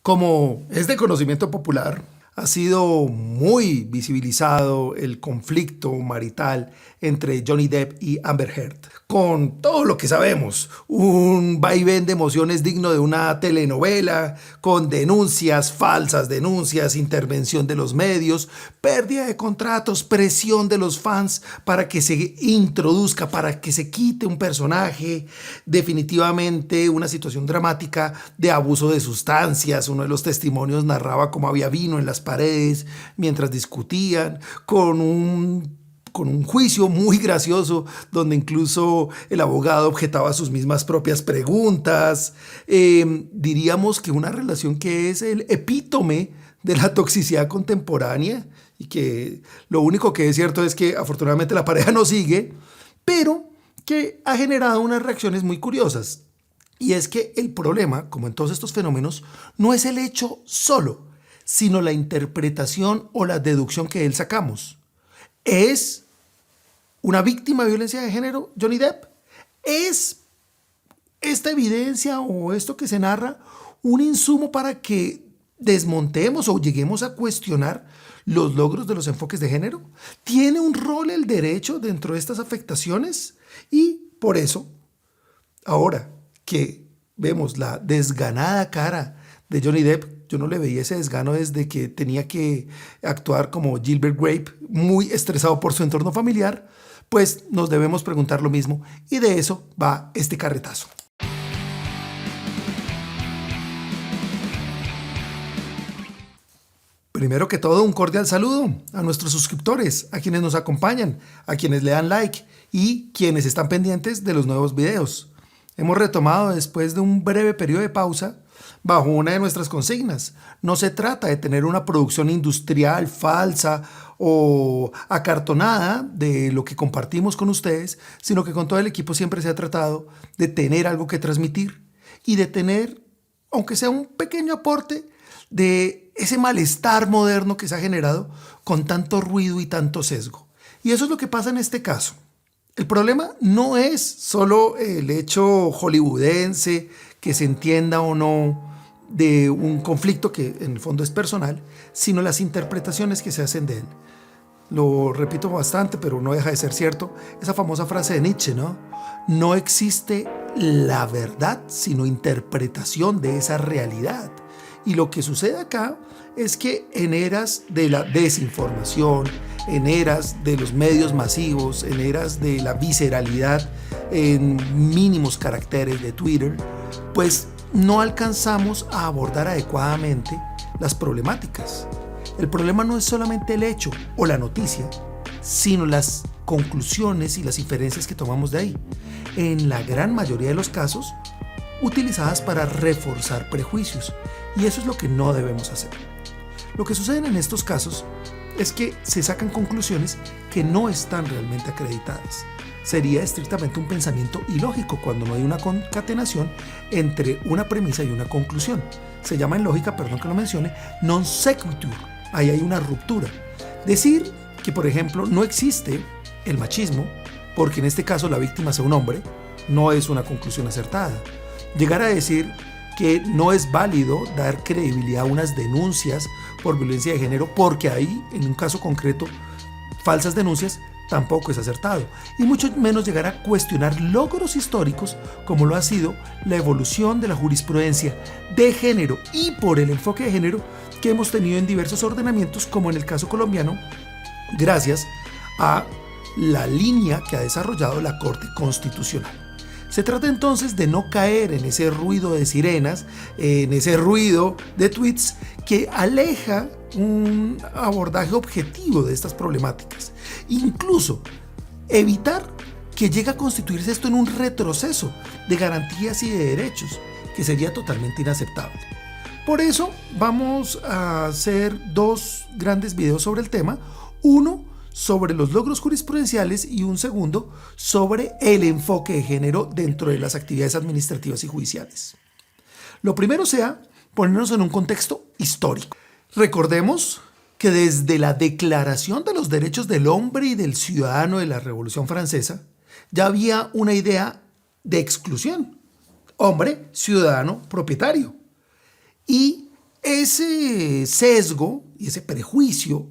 Como es de conocimiento popular, ha sido muy visibilizado el conflicto marital entre Johnny Depp y Amber Heard. Con todo lo que sabemos, un vaivén de emociones digno de una telenovela, con denuncias, falsas denuncias, intervención de los medios, pérdida de contratos, presión de los fans para que se introduzca, para que se quite un personaje, definitivamente una situación dramática de abuso de sustancias. Uno de los testimonios narraba cómo había vino en las paredes mientras discutían, con un juicio muy gracioso donde incluso el abogado objetaba sus mismas propias preguntas. Diríamos que una relación que es el epítome de la toxicidad contemporánea y que lo único que es cierto es que afortunadamente la pareja no sigue, pero que ha generado unas reacciones muy curiosas. Y es que el problema, como en todos estos fenómenos, no es el hecho solo, sino la interpretación o la deducción que de él sacamos. ¿Es una víctima de violencia de género Johnny Depp? ¿Es esta evidencia o esto que se narra un insumo para que desmontemos o lleguemos a cuestionar los logros de los enfoques de género? ¿Tiene un rol el derecho dentro de estas afectaciones? Y por eso, ahora que vemos la desganada cara de Johnny Depp, yo no le veía ese desgano desde que tenía que actuar como Gilbert Grape, muy estresado por su entorno familiar, pues nos debemos preguntar lo mismo, y de eso va este carretazo. Primero que todo, un cordial saludo a nuestros suscriptores, a quienes nos acompañan, a quienes le dan like y quienes están pendientes de los nuevos videos. Hemos retomado después de un breve periodo de pausa bajo una de nuestras consignas. No se trata de tener una producción industrial falsa o acartonada de lo que compartimos con ustedes, sino que con todo el equipo siempre se ha tratado de tener algo que transmitir y de tener, aunque sea un pequeño aporte, de ese malestar moderno que se ha generado con tanto ruido y tanto sesgo. Y eso es lo que pasa en este caso. El problema no es solo el hecho hollywoodense, que se entienda o no, de un conflicto que en el fondo es personal, sino las interpretaciones que se hacen de él. Lo repito bastante, pero no deja de ser cierto, esa famosa frase de Nietzsche, ¿no? No existe la verdad, sino interpretación de esa realidad. Y lo que sucede acá es que en eras de la desinformación, en eras de los medios masivos, en eras de la visceralidad en mínimos caracteres de Twitter, pues no alcanzamos a abordar adecuadamente las problemáticas. El problema no es solamente el hecho o la noticia, sino las conclusiones y las inferencias que tomamos de ahí. En la gran mayoría de los casos, utilizadas para reforzar prejuicios. Y eso es lo que no debemos hacer. Lo que sucede en estos casos es que se sacan conclusiones que no están realmente acreditadas. Sería estrictamente un pensamiento ilógico cuando no hay una concatenación entre una premisa y una conclusión. Se llama en lógica, perdón que lo mencione, non sequitur. Ahí hay una ruptura. Decir que, por ejemplo, no existe el machismo, porque en este caso la víctima sea un hombre, no es una conclusión acertada. Llegar a decir que no es válido dar credibilidad a unas denuncias por violencia de género porque hay, en un caso concreto, falsas denuncias, tampoco es acertado. Y mucho menos llegar a cuestionar logros históricos como lo ha sido la evolución de la jurisprudencia de género y por el enfoque de género que hemos tenido en diversos ordenamientos, como en el caso colombiano, gracias a la línea que ha desarrollado la Corte Constitucional. Se trata entonces de no caer en ese ruido de sirenas, en ese ruido de tweets que aleja un abordaje objetivo de estas problemáticas. Incluso evitar que llegue a constituirse esto en un retroceso de garantías y de derechos, que sería totalmente inaceptable. Por eso vamos a hacer dos grandes videos sobre el tema. Uno sobre los logros jurisprudenciales y un segundo sobre el enfoque de género dentro de las actividades administrativas y judiciales. Lo primero sea ponernos en un contexto histórico. Recordemos que desde la Declaración de los Derechos del Hombre y del Ciudadano de la Revolución Francesa ya había una idea de exclusión. Hombre, ciudadano, propietario. Y Ese sesgo y ese prejuicio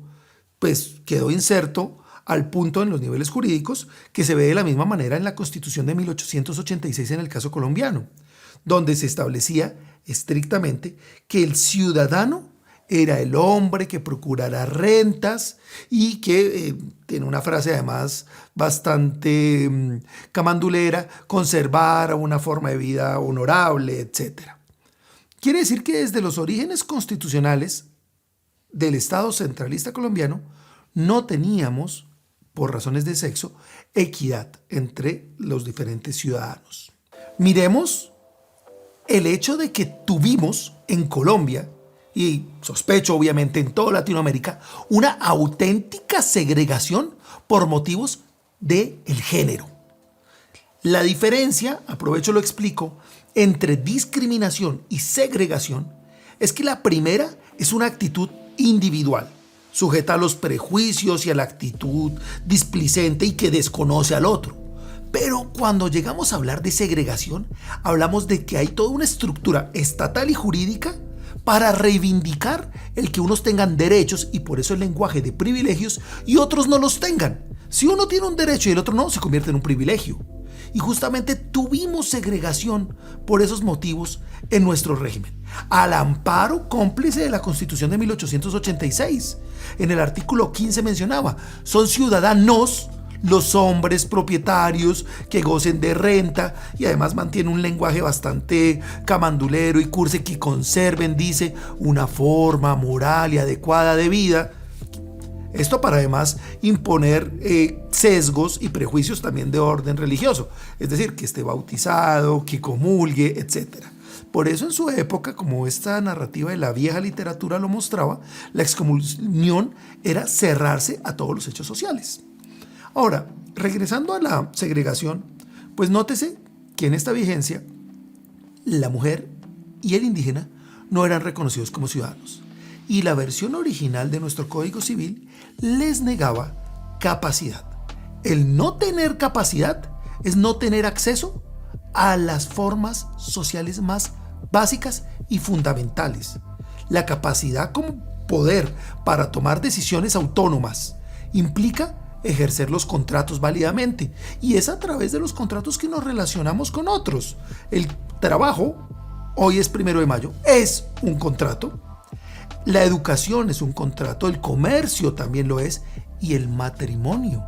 pues quedó inserto al punto en los niveles jurídicos que se ve de la misma manera en la Constitución de 1886 en el caso colombiano, donde se establecía estrictamente que el ciudadano era el hombre que procurara rentas y que, tiene una frase además bastante camandulera, conservara una forma de vida honorable, etc. Quiere decir que desde los orígenes constitucionales del Estado centralista colombiano no teníamos, por razones de sexo, equidad entre los diferentes ciudadanos. Miremos el hecho de que tuvimos en Colombia, y sospecho obviamente en toda Latinoamérica, una auténtica segregación por motivos del género. La diferencia, aprovecho lo explico, entre discriminación y segregación es que la primera es una actitud individual, sujeta a los prejuicios y a la actitud displicente y que desconoce al otro. Pero cuando llegamos a hablar de segregación, hablamos de que hay toda una estructura estatal y jurídica para reivindicar el que unos tengan derechos, y por eso el lenguaje de privilegios, y otros no los tengan. Si uno tiene un derecho y el otro no, se convierte en un privilegio. Y justamente tuvimos segregación por esos motivos en nuestro régimen, al amparo cómplice de la Constitución de 1886. En el artículo 15 mencionaba: son ciudadanos los hombres propietarios que gocen de renta, y además mantiene un lenguaje bastante camandulero y cursi, que conserven, dice, una forma moral y adecuada de vida. Esto para además imponer sesgos y prejuicios también de orden religioso, es decir, que esté bautizado, que comulgue, etc. Por eso en su época, como esta narrativa de la vieja literatura lo mostraba, la excomunión era cerrarse a todos los hechos sociales. Ahora, regresando a la segregación, pues nótese que en esta vigencia la mujer y el indígena no eran reconocidos como ciudadanos, y la versión original de nuestro Código Civil les negaba capacidad. El no tener capacidad es no tener acceso a las formas sociales más básicas y fundamentales. La capacidad como poder para tomar decisiones autónomas implica ejercer los contratos válidamente, y es a través de los contratos que nos relacionamos con otros. El trabajo, hoy es 1 de mayo, es un contrato. La educación es un contrato, el comercio también lo es, y el matrimonio.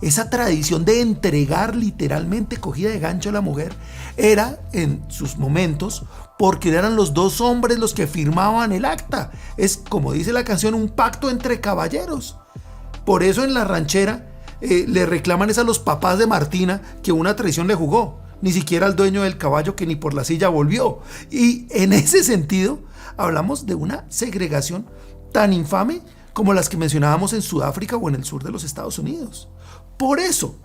Esa tradición de entregar literalmente cogida de gancho a la mujer era en sus momentos porque eran los dos hombres los que firmaban el acta. Es, como dice la canción, un pacto entre caballeros. Por eso en la ranchera le reclaman es a los papás de Martina que una traición le jugó, ni siquiera al dueño del caballo, que ni por la silla volvió. Y en ese sentido hablamos de una segregación tan infame como las que mencionábamos en Sudáfrica o en el sur de los Estados Unidos. Por eso,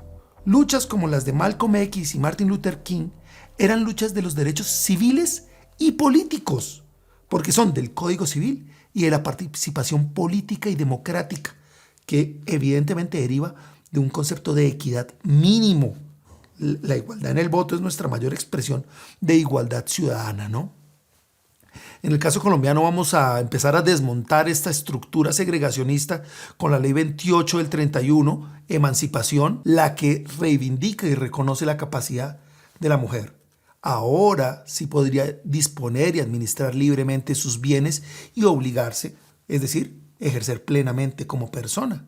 luchas como las de Malcolm X y Martin Luther King eran luchas de los derechos civiles y políticos, porque son del Código Civil y de la participación política y democrática, que evidentemente deriva de un concepto de equidad mínimo. La igualdad en el voto es nuestra mayor expresión de igualdad ciudadana, ¿no? En el caso colombiano vamos a empezar a desmontar esta estructura segregacionista con la Ley 28 del 31, Emancipación, la que reivindica y reconoce la capacidad de la mujer. Ahora sí podría disponer y administrar libremente sus bienes y obligarse, es decir, ejercer plenamente como persona.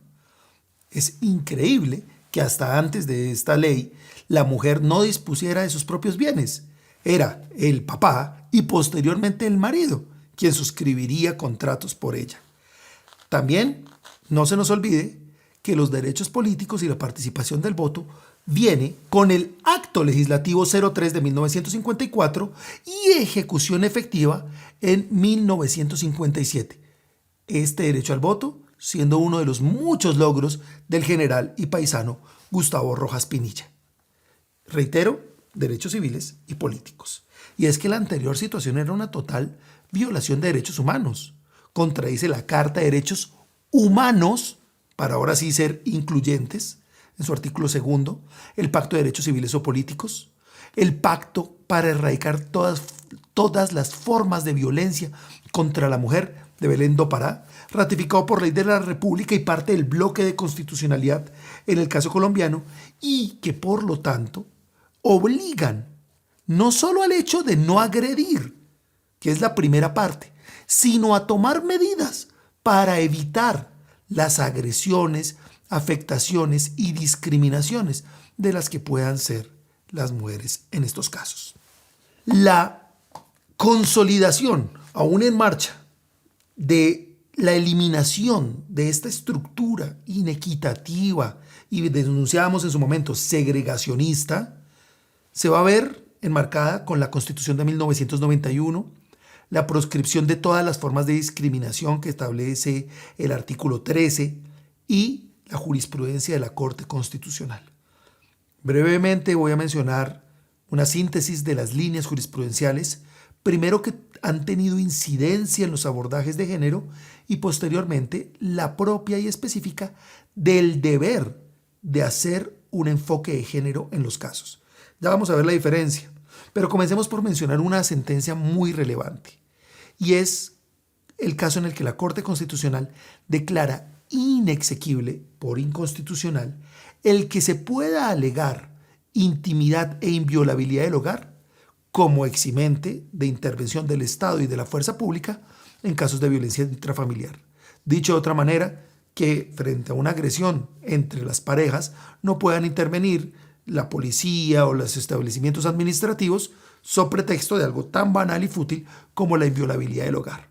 Es increíble que hasta antes de esta ley la mujer no dispusiera de sus propios bienes. Era el papá y posteriormente el marido quien suscribiría contratos por ella. También no se nos olvide que los derechos políticos y la participación del voto viene con el Acto Legislativo 03 de 1954 y ejecución efectiva en 1957. Este derecho al voto siendo uno de los muchos logros del general y paisano Gustavo Rojas Pinilla. Reitero, derechos civiles y políticos. Y es que la anterior situación era una total violación de derechos humanos. Contradice la Carta de Derechos Humanos, para ahora sí ser incluyentes, en su artículo 2, el Pacto de Derechos Civiles o Políticos, el Pacto para erradicar todas las formas de violencia contra la mujer de Belén do Pará, ratificado por ley de la República y parte del bloque de constitucionalidad en el caso colombiano, y que por lo tanto obligan no solo al hecho de no agredir, que es la primera parte, sino a tomar medidas para evitar las agresiones, afectaciones y discriminaciones de las que puedan ser las mujeres en estos casos. La consolidación, aún en marcha, de la eliminación de esta estructura inequitativa y denunciábamos en su momento segregacionista, se va a ver enmarcada con la Constitución de 1991, la proscripción de todas las formas de discriminación que establece el artículo 13 y la jurisprudencia de la Corte Constitucional. Brevemente voy a mencionar una síntesis de las líneas jurisprudenciales, primero que han tenido incidencia en los abordajes de género y posteriormente la propia y específica del deber de hacer un enfoque de género en los casos. Ya vamos a ver la diferencia, pero comencemos por mencionar una sentencia muy relevante y es el caso en el que la Corte Constitucional declara inexequible por inconstitucional el que se pueda alegar intimidad e inviolabilidad del hogar como eximente de intervención del Estado y de la fuerza pública en casos de violencia intrafamiliar. Dicho de otra manera, que frente a una agresión entre las parejas no puedan intervenir la policía o los establecimientos administrativos so pretexto de algo tan banal y fútil como la inviolabilidad del hogar.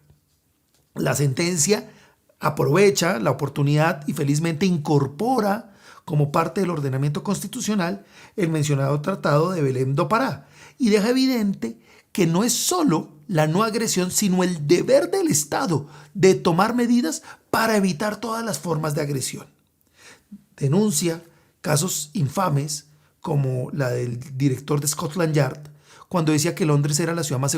La sentencia aprovecha la oportunidad y felizmente incorpora como parte del ordenamiento constitucional el mencionado Tratado de Belém do Pará y deja evidente que no es solo la no agresión, sino el deber del Estado de tomar medidas para evitar todas las formas de agresión. Denuncia casos infames como la del director de Scotland Yard, cuando decía que Londres era la ciudad más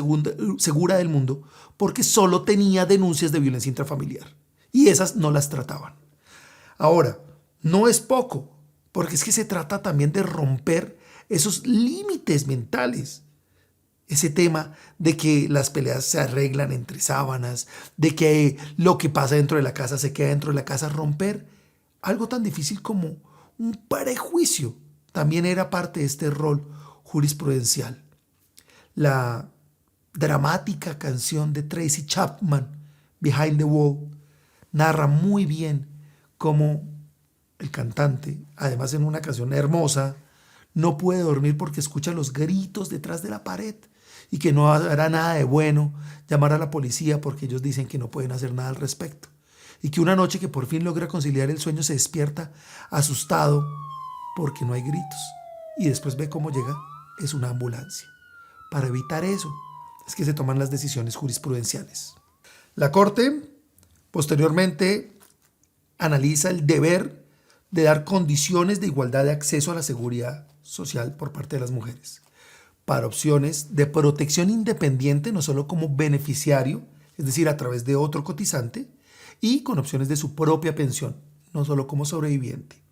segura del mundo porque solo tenía denuncias de violencia intrafamiliar y esas no las trataban. Ahora, no es poco, porque es que se trata también de romper esos límites mentales. Ese tema de que las peleas se arreglan entre sábanas, de que lo que pasa dentro de la casa se queda dentro de la casa, romper algo tan difícil como un prejuicio también era parte de este rol jurisprudencial. La dramática canción de Tracy Chapman, Behind the Wall, narra muy bien cómo el cantante, además en una canción hermosa, no puede dormir porque escucha los gritos detrás de la pared y que no hará nada de bueno llamar a la policía porque ellos dicen que no pueden hacer nada al respecto. Y que una noche que por fin logra conciliar el sueño se despierta asustado porque no hay gritos. Y después ve cómo llega, es una ambulancia. Para evitar eso es que se toman las decisiones jurisprudenciales. La Corte posteriormente analiza el deber de dar condiciones de igualdad de acceso a la seguridad social por parte de las mujeres, para opciones de protección independiente, no solo como beneficiario, es decir, a través de otro cotizante, y con opciones de su propia pensión, no solo como sobreviviente.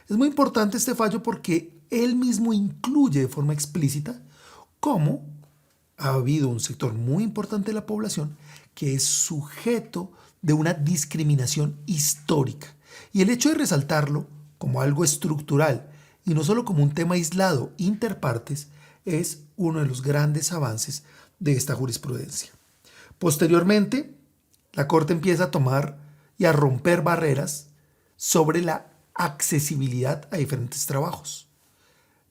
Es muy importante este fallo porque él mismo incluye de forma explícita cómo ha habido un sector muy importante de la población que es sujeto de una discriminación histórica. Y el hecho de resaltarlo como algo estructural y no solo como un tema aislado interpartes es uno de los grandes avances de esta jurisprudencia. Posteriormente, la Corte empieza a tomar y a romper barreras sobre la accesibilidad a diferentes trabajos.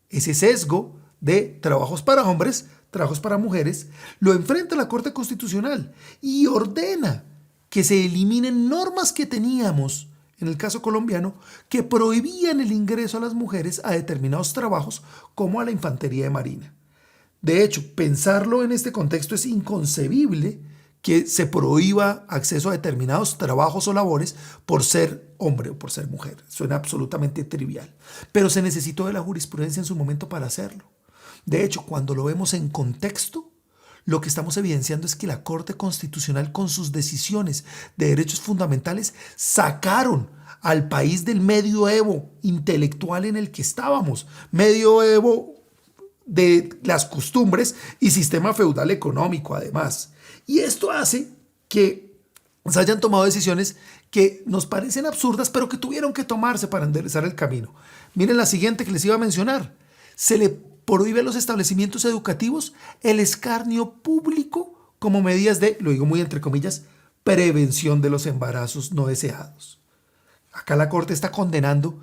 Ese sesgo de trabajos para hombres, trabajos para mujeres, lo enfrenta la Corte Constitucional y ordena que se eliminen normas que teníamos en el caso colombiano que prohibían el ingreso a las mujeres a determinados trabajos como a la infantería de marina. De hecho, pensarlo en este contexto es inconcebible que se prohíba acceso a determinados trabajos o labores por ser hombre o por ser mujer. Suena absolutamente trivial, pero se necesitó de la jurisprudencia en su momento para hacerlo. De hecho, cuando lo vemos en contexto, lo que estamos evidenciando es que la Corte Constitucional con sus decisiones de derechos fundamentales sacaron al país del medioevo intelectual en el que estábamos. Medioevo de las costumbres y sistema feudal económico además. Y esto hace que se hayan tomado decisiones que nos parecen absurdas, pero que tuvieron que tomarse para enderezar el camino. Miren la siguiente que les iba a mencionar. Se le prohíbe a los establecimientos educativos el escarnio público como medidas de, lo digo muy entre comillas, prevención de los embarazos no deseados. Acá la Corte está condenando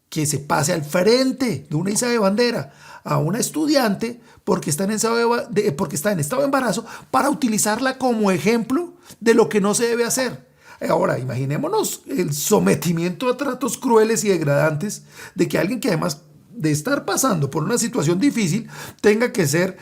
que se pase al frente de una iza de bandera a una estudiante porque está en estado de embarazo para utilizarla como ejemplo de lo que no se debe hacer. Ahora, imaginémonos el sometimiento a tratos crueles y degradantes de que alguien que además de estar pasando por una situación difícil tenga que ser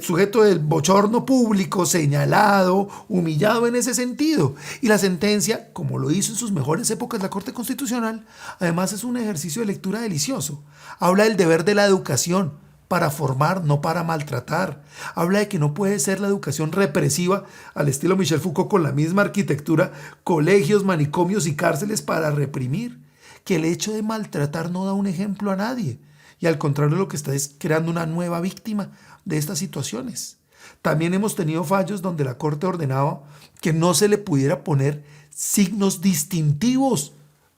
sujeto del bochorno público, señalado, humillado en ese sentido. Y la sentencia, como lo hizo en sus mejores épocas la Corte Constitucional, además es un ejercicio de lectura delicioso. Habla del deber de la educación para formar, no para maltratar. Habla de que no puede ser la educación represiva al estilo Michel Foucault con la misma arquitectura, colegios, manicomios y cárceles para reprimir. Que el hecho de maltratar no da un ejemplo a nadie y al contrario lo que está es creando una nueva víctima de estas situaciones. También hemos tenido fallos donde la Corte ordenaba que no se le pudiera poner signos distintivos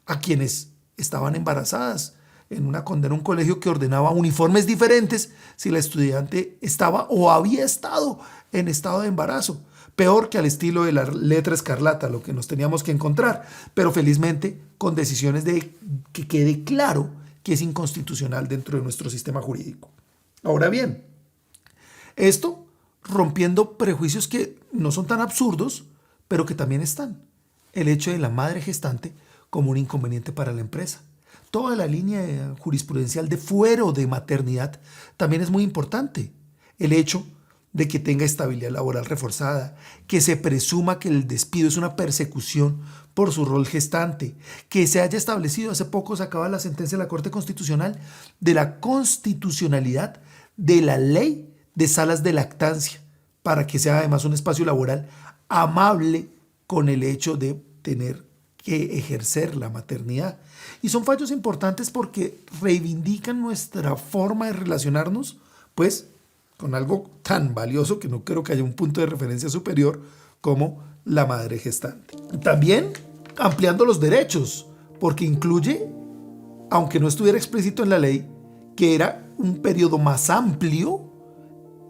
a quienes estaban embarazadas. En una condena a un colegio que ordenaba uniformes diferentes si la estudiante estaba o había estado en estado de embarazo. Peor que al estilo de la letra escarlata, lo que nos teníamos que encontrar, pero felizmente con decisiones de que quede claro que es inconstitucional dentro de nuestro sistema jurídico. Ahora bien, esto rompiendo prejuicios que no son tan absurdos, pero que también están. El hecho de la madre gestante como un inconveniente para la empresa. Toda la línea jurisprudencial de fuero de maternidad también es muy importante. El hecho de que tenga estabilidad laboral reforzada, que se presuma que el despido es una persecución por su rol gestante, que se haya establecido, hace poco se acaba la sentencia de la Corte Constitucional, de la constitucionalidad de la ley de salas de lactancia, para que sea además un espacio laboral amable con el hecho de tener que ejercer la maternidad. Y son fallos importantes porque reivindican nuestra forma de relacionarnos, pues, con algo tan valioso que no creo que haya un punto de referencia superior como la madre gestante. También ampliando los derechos, porque incluye, aunque no estuviera explícito en la ley, que era un periodo más amplio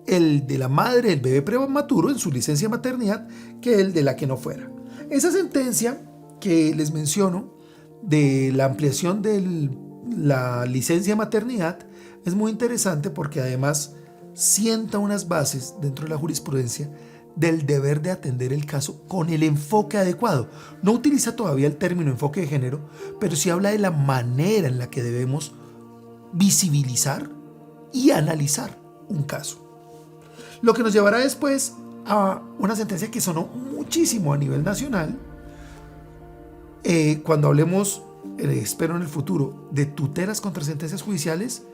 el de la madre del bebé prematuro en su licencia de maternidad que el de la que no fuera. Esa sentencia que les menciono de la ampliación de la licencia de maternidad es muy interesante porque además sienta unas bases dentro de la jurisprudencia del deber de atender el caso con el enfoque adecuado. No utiliza todavía el término enfoque de género, pero sí habla de la manera en la que debemos visibilizar y analizar un caso. Lo que nos llevará después a una sentencia que sonó muchísimo a nivel nacional. Cuando hablemos, espero en el futuro, de tutelas contra sentencias judiciales,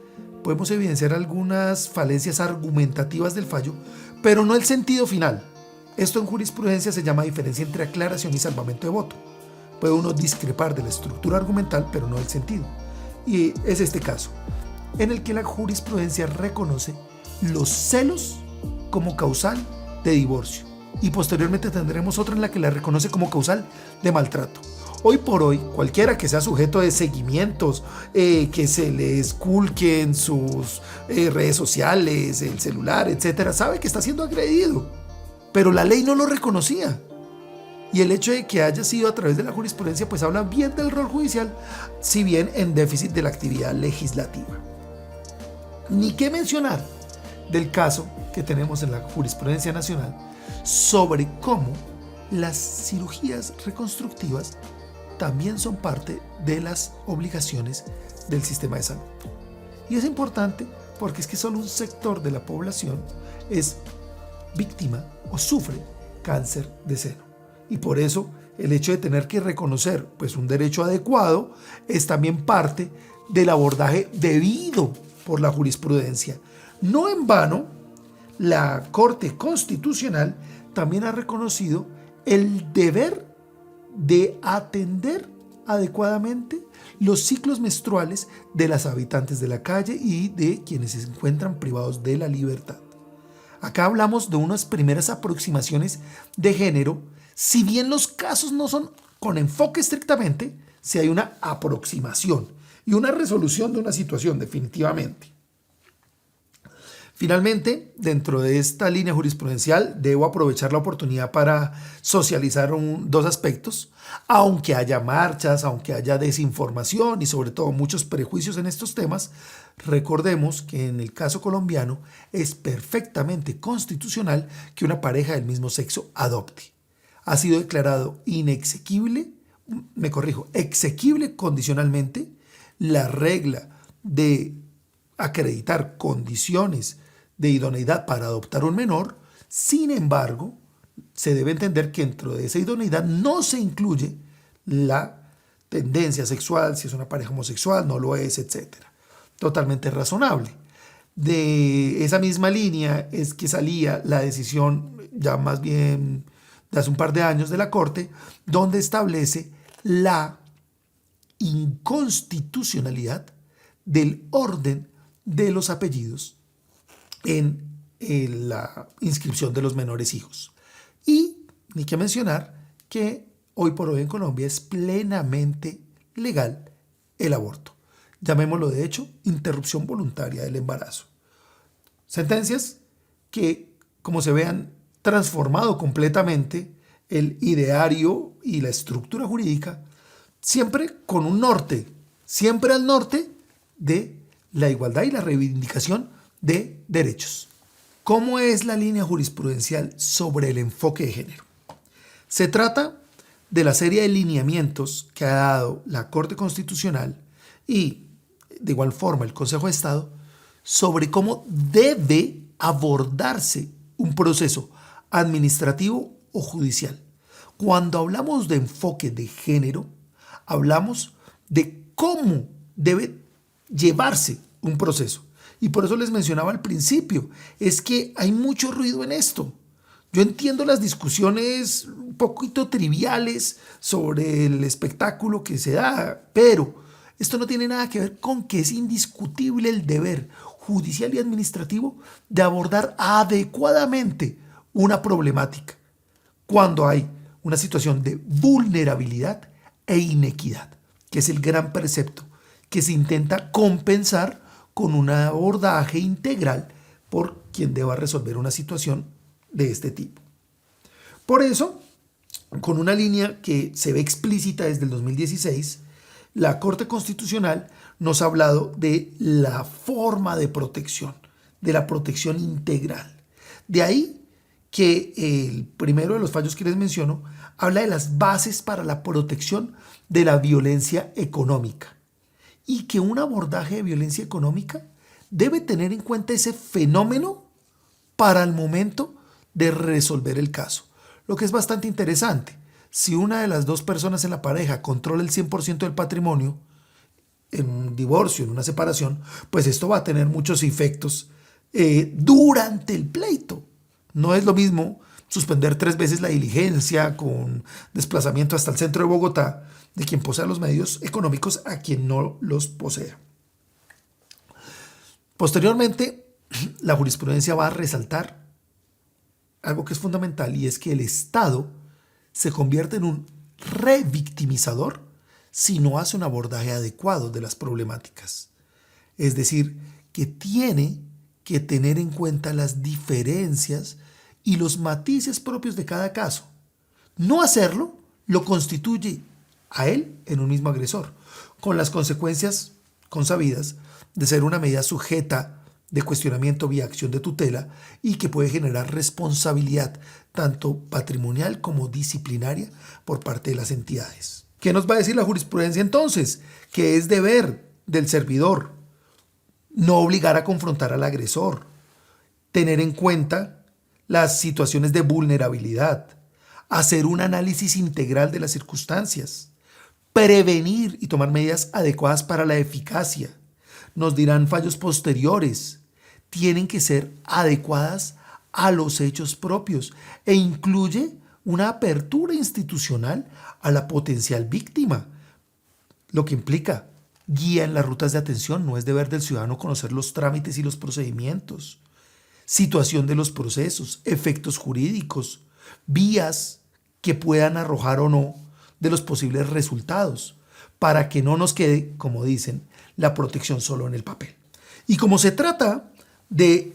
podemos evidenciar algunas falencias argumentativas del fallo, pero no el sentido final. Esto en jurisprudencia se llama diferencia entre aclaración y salvamento de voto. Puede uno discrepar de la estructura argumental, pero no del sentido. Y es este caso, en el que la jurisprudencia reconoce los celos como causal de divorcio. Y posteriormente tendremos otra en la que la reconoce como causal de maltrato. Hoy por hoy, cualquiera que sea sujeto de seguimientos, que se le esculquen sus redes sociales, el celular, etcétera, sabe que está siendo agredido. Pero la ley no lo reconocía. Y el hecho de que haya sido a través de la jurisprudencia, pues habla bien del rol judicial, si bien en déficit de la actividad legislativa. Ni qué mencionar del caso que tenemos en la jurisprudencia nacional sobre cómo las cirugías reconstructivas también son parte de las obligaciones del sistema de salud. Y es importante porque es que solo un sector de la población es víctima o sufre cáncer de seno. Y por eso el hecho de tener que reconocer pues, un derecho adecuado es también parte del abordaje debido por la jurisprudencia. No en vano, la Corte Constitucional también ha reconocido el deber de atender adecuadamente los ciclos menstruales de las habitantes de la calle y de quienes se encuentran privados de la libertad. Acá hablamos de unas primeras aproximaciones de género, si bien los casos no son con enfoque estrictamente, si hay una aproximación y una resolución de una situación definitivamente. Finalmente, dentro de esta línea jurisprudencial, debo aprovechar la oportunidad para socializar dos aspectos. Aunque haya marchas, aunque haya desinformación y sobre todo muchos prejuicios en estos temas, recordemos que en el caso colombiano es perfectamente constitucional que una pareja del mismo sexo adopte. Ha sido declarado exequible condicionalmente la regla de acreditar condiciones de idoneidad para adoptar un menor. Sin embargo, se debe entender que dentro de esa idoneidad no se incluye la tendencia sexual, si es una pareja homosexual, no lo es, etc. Totalmente razonable. De esa misma línea es que salía la decisión, ya más bien de hace un par de años, de la Corte, donde establece la inconstitucionalidad del orden de los apellidos en la inscripción de los menores hijos. Y ni que mencionar que hoy por hoy en Colombia es plenamente legal el aborto. Llamémoslo de hecho interrupción voluntaria del embarazo. Sentencias que, como se vean, transformado completamente el ideario y la estructura jurídica, siempre con un norte, siempre al norte de la igualdad y la reivindicación de derechos. ¿Cómo es la línea jurisprudencial sobre el enfoque de género? Se trata de la serie de lineamientos que ha dado la Corte Constitucional y de igual forma el Consejo de Estado sobre cómo debe abordarse un proceso administrativo o judicial. Cuando hablamos de enfoque de género, hablamos de cómo debe llevarse un proceso. Y por eso les mencionaba al principio, es que hay mucho ruido en esto. Yo entiendo las discusiones un poquito triviales sobre el espectáculo que se da, pero esto no tiene nada que ver con que es indiscutible el deber judicial y administrativo de abordar adecuadamente una problemática cuando hay una situación de vulnerabilidad e inequidad, que es el gran precepto que se intenta compensar con un abordaje integral por quien deba resolver una situación de este tipo. Por eso, con una línea que se ve explícita desde el 2016, la Corte Constitucional nos ha hablado de la forma de protección, de la protección integral. De ahí que el primero de los fallos que les menciono habla de las bases para la protección de la violencia económica y que un abordaje de violencia económica debe tener en cuenta ese fenómeno para el momento de resolver el caso. Lo que es bastante interesante, si una de las dos personas en la pareja controla el 100% del patrimonio, en un divorcio, en una separación, pues esto va a tener muchos efectos durante el pleito. No es lo mismo suspender 3 veces la diligencia con desplazamiento hasta el centro de Bogotá de quien posea los medios económicos a quien no los posea. Posteriormente, la jurisprudencia va a resaltar algo que es fundamental, y es que el Estado se convierte en un revictimizador si no hace un abordaje adecuado de las problemáticas. Es decir, que tiene que tener en cuenta las diferencias y los matices propios de cada caso. No hacerlo lo constituye a él en un mismo agresor, con las consecuencias consabidas de ser una medida sujeta de cuestionamiento vía acción de tutela y que puede generar responsabilidad tanto patrimonial como disciplinaria por parte de las entidades. ¿Qué nos va a decir la jurisprudencia entonces? Que es deber del servidor no obligar a confrontar al agresor, tener en cuenta las situaciones de vulnerabilidad, hacer un análisis integral de las circunstancias, prevenir y tomar medidas adecuadas para la eficacia. Nos dirán fallos posteriores, tienen que ser adecuadas a los hechos propios e incluye una apertura institucional a la potencial víctima lo que implica guía en las rutas de atención. No es deber del ciudadano conocer los trámites y los procedimientos, situación de los procesos, efectos jurídicos, vías que puedan arrojar o no de los posibles resultados, para que no nos quede, como dicen, la protección solo en el papel. Y como se trata de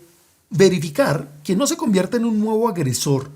verificar que no se convierta en un nuevo agresor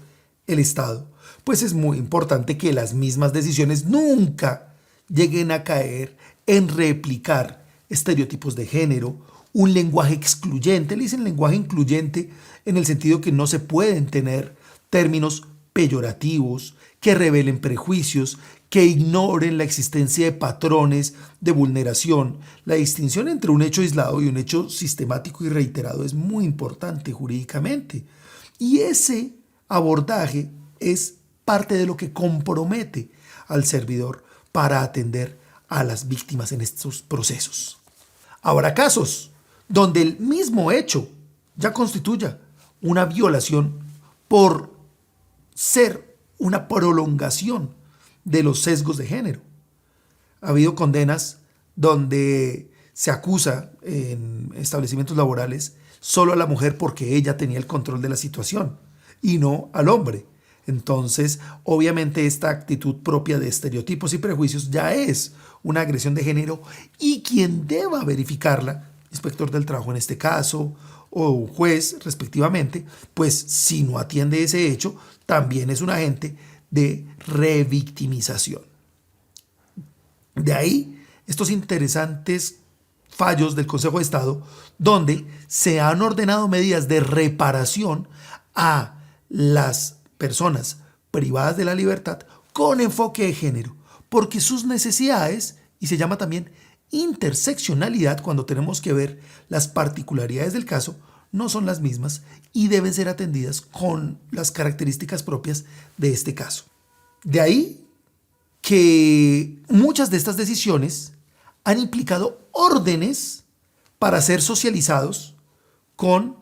el Estado, pues es muy importante que las mismas decisiones nunca lleguen a caer en replicar estereotipos de género, un lenguaje excluyente. Le dicen lenguaje incluyente en el sentido que no se pueden tener términos peyorativos que revelen prejuicios, que ignoren la existencia de patrones de vulneración. La distinción entre un hecho aislado y un hecho sistemático y reiterado es muy importante jurídicamente. Y ese abordaje es parte de lo que compromete al servidor para atender a las víctimas en estos procesos. Habrá casos donde el mismo hecho ya constituya una violación por ser una prolongación de los sesgos de género. Ha habido condenas donde se acusa en establecimientos laborales solo a la mujer porque ella tenía el control de la situación y no al hombre. Entonces, obviamente esta actitud propia de estereotipos y prejuicios ya es una agresión de género, y quien deba verificarla, inspector del trabajo en este caso, o juez respectivamente, pues si no atiende ese hecho, también es un agente de revictimización. De ahí estos interesantes fallos del Consejo de Estado, donde se han ordenado medidas de reparación a las personas privadas de la libertad con enfoque de género, porque sus necesidades, y se llama también interseccionalidad cuando tenemos que ver las particularidades del caso, no son las mismas y deben ser atendidas con las características propias de este caso. De ahí que muchas de estas decisiones han implicado órdenes para ser socializados con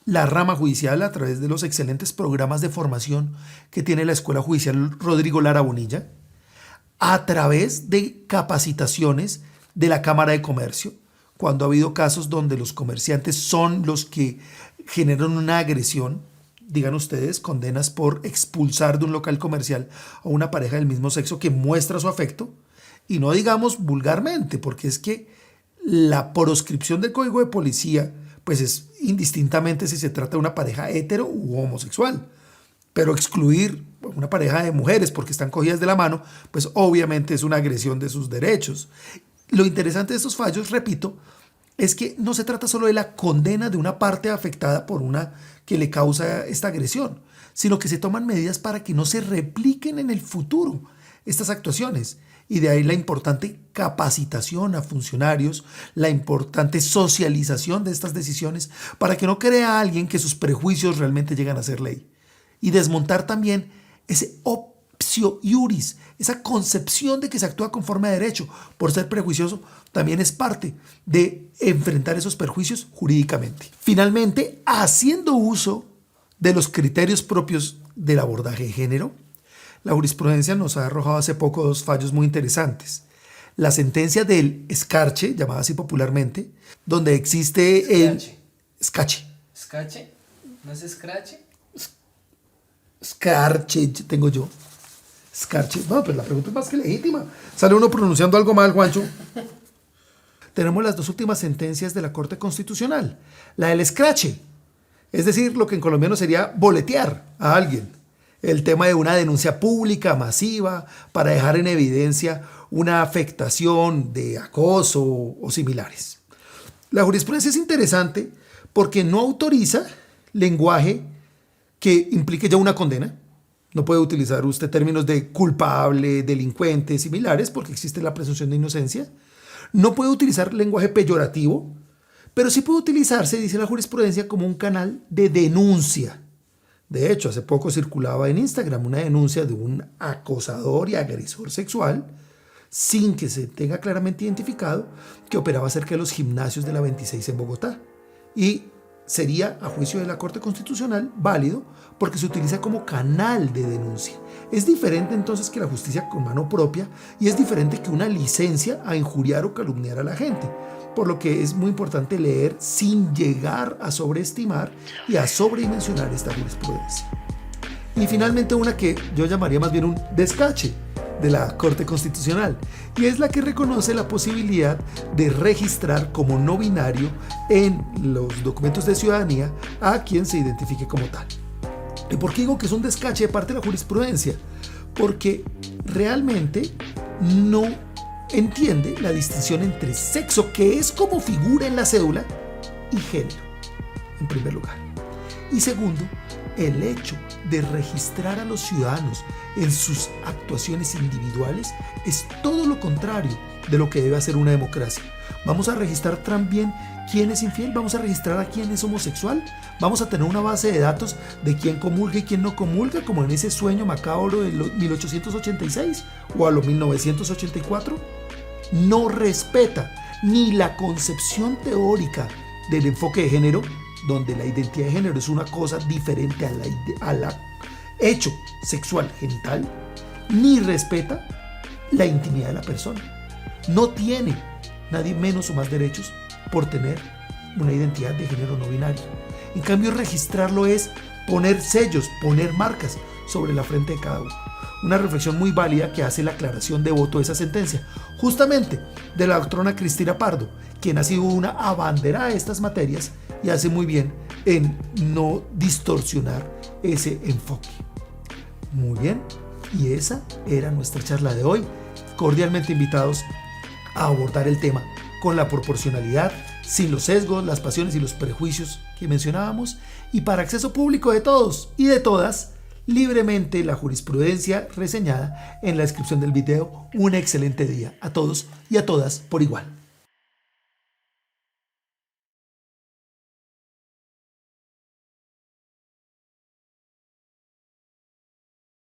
la rama judicial a través de los excelentes programas de formación que tiene la Escuela Judicial Rodrigo Lara Bonilla, a través de capacitaciones de la Cámara de Comercio, cuando ha habido casos donde los comerciantes son los que generan una agresión, digan ustedes, condenas por expulsar de un local comercial a una pareja del mismo sexo que muestra su afecto, y no digamos vulgarmente, porque es que la proscripción del Código de Policía pues es indistintamente si se trata de una pareja hetero u homosexual, pero excluir una pareja de mujeres porque están cogidas de la mano, pues obviamente es una agresión de sus derechos. Lo interesante de estos fallos, repito, es que no se trata solo de la condena de una parte afectada por una que le causa esta agresión, sino que se toman medidas para que no se repliquen en el futuro estas actuaciones. Y de ahí la importante capacitación a funcionarios, la importante socialización de estas decisiones para que no crea alguien que sus prejuicios realmente llegan a ser ley. Y desmontar también ese optio iuris, esa concepción de que se actúa conforme a derecho por ser prejuicioso, también es parte de enfrentar esos perjuicios jurídicamente. Finalmente, haciendo uso de los criterios propios del abordaje de género, la jurisprudencia nos ha arrojado hace poco dos fallos muy interesantes. La sentencia del escarche, llamada así popularmente, donde existe el... Escache. ¿Escache? ¿No es escrache? Escarche, tengo yo. Escarche. No, pero la pregunta es más que legítima. Sale uno pronunciando algo mal, Juancho. Tenemos las dos últimas sentencias de la Corte Constitucional. La del escrache, es decir, lo que en colombiano sería boletear a alguien. El tema de una denuncia pública masiva para dejar en evidencia una afectación de acoso o similares. La jurisprudencia es interesante porque no autoriza lenguaje que implique ya una condena. No puede utilizar usted términos de culpable, delincuente, similares, porque existe la presunción de inocencia. No puede utilizar lenguaje peyorativo, pero sí puede utilizarse, dice la jurisprudencia, como un canal de denuncia. De hecho, hace poco circulaba en Instagram una denuncia de un acosador y agresor sexual, sin que se tenga claramente identificado, que operaba cerca de los gimnasios de la 26 en Bogotá. Y sería, a juicio de la Corte Constitucional, válido porque se utiliza como canal de denuncia. Es diferente entonces que la justicia con mano propia y es diferente que una licencia a injuriar o calumniar a la gente, por lo que es muy importante leer sin llegar a sobreestimar y a sobredimensionar esta jurisprudencia. Y finalmente una que yo llamaría más bien un descache de la Corte Constitucional, y es la que reconoce la posibilidad de registrar como no binario en los documentos de ciudadanía a quien se identifique como tal. ¿Y por qué digo que es un descache de parte de la jurisprudencia? Porque realmente no entiende la distinción entre sexo, que es como figura en la cédula, y género, en primer lugar. Y segundo, el hecho de registrar a los ciudadanos en sus actuaciones individuales es todo lo contrario de lo que debe hacer una democracia. Vamos a registrar también quién es infiel, vamos a registrar a quién es homosexual, vamos a tener una base de datos de quién comulga y quién no comulga, como en ese sueño macabro de 1886 o a lo 1984. No respeta ni la concepción teórica del enfoque de género, donde la identidad de género es una cosa diferente a la hecho sexual genital, ni respeta la intimidad de la persona. No tiene nadie menos o más derechos por tener una identidad de género no binario. En cambio, registrarlo es poner sellos, poner marcas sobre la frente de cada uno. Una reflexión muy válida que hace la aclaración de voto de esa sentencia, justamente de la doctora Cristina Pardo, quien ha sido una abanderada de estas materias y hace muy bien en no distorsionar ese enfoque. Muy bien, y esa era nuestra charla de hoy. Cordialmente invitados a abordar el tema con la proporcionalidad, sin los sesgos, las pasiones y los prejuicios que mencionábamos, y para acceso público de todos y de todas, libremente la jurisprudencia reseñada en la descripción del video. Un excelente día a todos y a todas por igual.